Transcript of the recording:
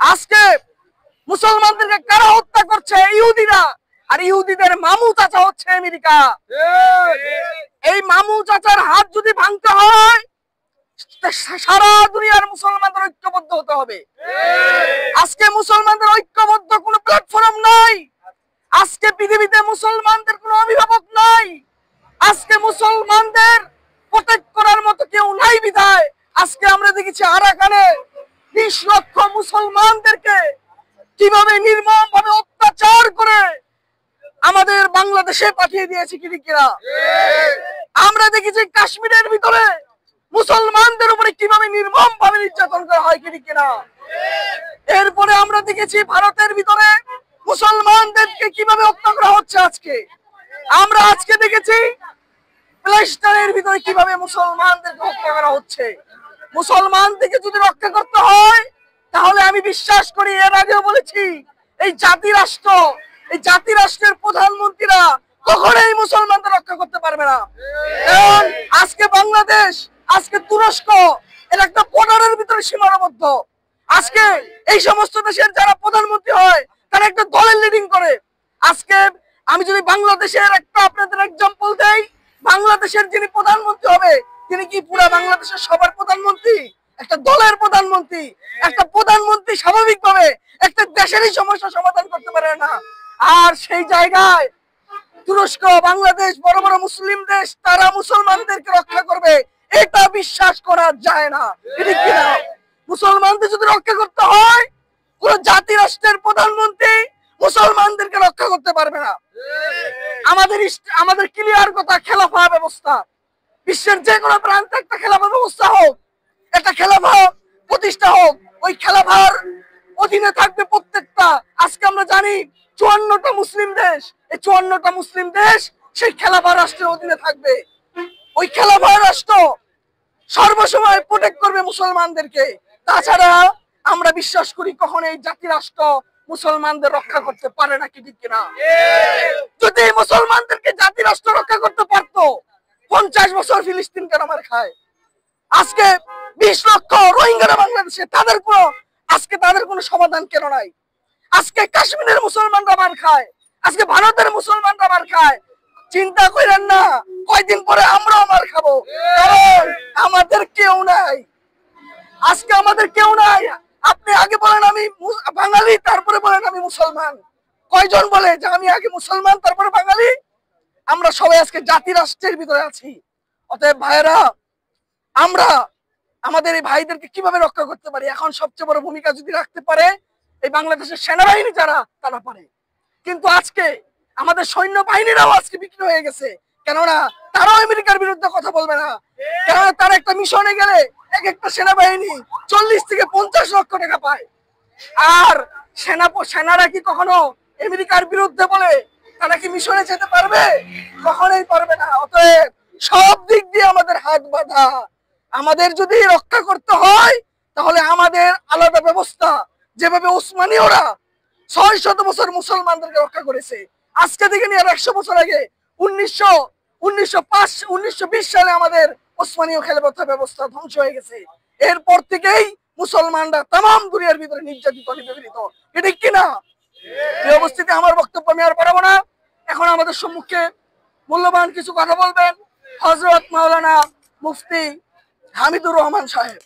আজকে মুসলমানদেরকে কারা হত্যা করছে? ইহুদিরা। আর ইহুদিদের মামু চাচা হচ্ছে আমেরিকা। এই মামু চাচার হাত যদি ভাঙতে হয়, সারা দুনিয়ার মুসলমানদের ঐক্যবদ্ধ হতে হবে। আজকে মুসলমানদের ঐক্যবদ্ধ কোনো প্ল্যাটফর্ম নাই। আজকে পৃথিবীতে মুসলমানদের কোনো অভিভাবক নাই। আজকে মুসলমানদের প্রোটেক্ট করার মতো কেউ নাই বিধায় আজকে আমরা দেখেছি আরাকানে 20 লক্ষ মুসলমানদেরকে কিভাবে নির্মম ভাবে অত্যাচার করে আমাদের বাংলাদেশে পাঠিয়ে দিয়েছে কিরা। আমরা দেখেছি কাশ্মীরের ভিতরে মুসলমানদের উপরে কিভাবে নির্মম ভাবে নির্যাতন করা হয় কিনা। এরপরে আমরা দেখেছি ভারতের ভিতরে মুসলমানদেরকে কিভাবে হত্যা করা হচ্ছে। আমরা আজকে দেখেছি প্যালেস্টাইনের ভিতরে কিভাবে মুসলমানদেরকে হত্যা করা হচ্ছে। মুসলমানদেরকে যদি রক্ষা করতে হয় তাহলে আমি বিশ্বাস করি, এর আগেও বলেছি, এই জাতিরাষ্ট্রের প্রধানমন্ত্রীরা কখনোই মুসলমানদের রক্ষা করতে পারবে না। কারণ আজকে বাংলাদেশ, আজকে তুরস্ক এর একটা বর্ডারের ভিতরে সীমাবদ্ধ। আজকে এই সমস্ত দেশের যারা প্রধানমন্ত্রী হয় তারা একটা দলের লিডিং করে। আজকে আমি যদি বাংলাদেশের একটা আপনাদের এক্সাম্পল দেই, বাংলাদেশের যিনি প্রধানমন্ত্রী হবে তিনি কি পুরো বাংলাদেশের সবার প্রধানমন্ত্রী? একটা দলের প্রধানমন্ত্রী। একটা প্রধানমন্ত্রী স্বাভাবিকভাবে একটা দেশেরই সমস্যা সমাধান করতে পারে না। আর সেই জায়গায় তুরস্ক, বাংলাদেশ, বড় বড় মুসলিম দেশ, তারা মুসলমানদেরকে রক্ষা করবে এটা বিশ্বাস করা যায় না। ঠিক কিনা? মুসলমানদের যদি রক্ষা করতে হয় কোন জাতিরাষ্ট্রের প্রধানমন্ত্রী মুসলমানদেরকে রক্ষা করতে পারবে না। আমাদের ক্লিয়ার কথা, খেলাফা ব্যবস্থা। বিশ্বের যে কোনো প্রান্তে একটা খেলাফা ব্যবস্থা হোক, একটা খেলাফা প্রতিষ্ঠা হোক, ওই খেলাফার অধীনে থাকবে প্রত্যেকটা। আজকে আমরা জানি 54টা মুসলিম দেশ, এই 54টা মুসলিম দেশ সেই খেলাফা রাষ্ট্রের অধীনে থাকবে। ওই খেলাফা রাষ্ট্র সর্বসময় প্রোটেক্ট করবে মুসলমানদেরকে। তাছাড়া আমরা বিশ্বাস করি কখনো এই জাতিরাষ্ট্র মুসলমানদের রক্ষা করতে পারে না। কি ঠিক কিনা? যদি মুসলমানদেরকে জাতিরাষ্ট্র রক্ষা করতে পারতো 50 বছর ফিলিস্তিন কেন মার খায়? আজকে 20 লক্ষ রোহিঙ্গারা বাংলাদেশে, তাদের কোনো সমাধান কেন নাই? আজকে কাশ্মীরের মুসলমানরা মার খায়, আজকে ভারতের মুসলমানরা মার খায়। চিন্তা করেন না কয়দিন পরে আমরাও মার খাবো, কারণ আমাদের কেউ নাই। আজকে আমাদের কেউ নাই। আপনি আগে বলেন আমি বাঙালি, তারপরে বলেন আমি মুসলমান। কয়জন বলে যে আমি আগে মুসলমান তারপরে বাঙালি? আমরা সবাই আজকে জাতিরাষ্ট্রের ভিতরে আছি। অতএব ভাইরা, আমরা আমাদের এই ভাইদেরকে কিভাবে রক্ষা করতে পারি? এখন সবচেয়ে বড় ভূমিকা যদি রাখতে পারে এই বাংলাদেশের সেনাবাহিনী, তারা পারে। কিন্তু আজকে আমাদের সৈন্য বাহিনীরাও আজকে বিক্রি হয়ে গেছে। কেননা তারাও আমেরিকার বিরুদ্ধে কথা বলবে না। কেননা তারা একটা মিশনে গেলে এক একটা সেনাবাহিনী 40 থেকে 50 লক্ষ টাকা পায়। আর সেনারা কি কখনো আমেরিকার বিরুদ্ধে বলে তারা কি মিশনে যেতে পারবে? কখনোই পারবে না। অতএব সব দিক দিয়ে আমাদের হাত বাঁধা। আমাদের যদি রক্ষা করতে হয় তাহলে আমাদের আলাদা ব্যবস্থা। যেভাবে ওসমানীয়রা 600 বছর মুসলমানদেরকে রক্ষা করেছে, আজকে থেকে নিয়ে 100 বছর আগে 1920 সালে আমাদের ওসমানীয় খেলাফত ব্যবস্থা ধ্বংস হয়ে গেছে। এরপর থেকেই মুসলমানরা তাম দুনিয়ার ভিতরে নির্যাতিত, নিপীড়িত। ঠিক কিনা? এই অবস্থাতে আমার বক্তব্য আমি আর বাড়াবো না। এখন আমাদের সম্মুখে মূল্যবান কিছু কথা বলবেন হযরত মাওলানা মুফতি হামিদুর রহমান সাহেব।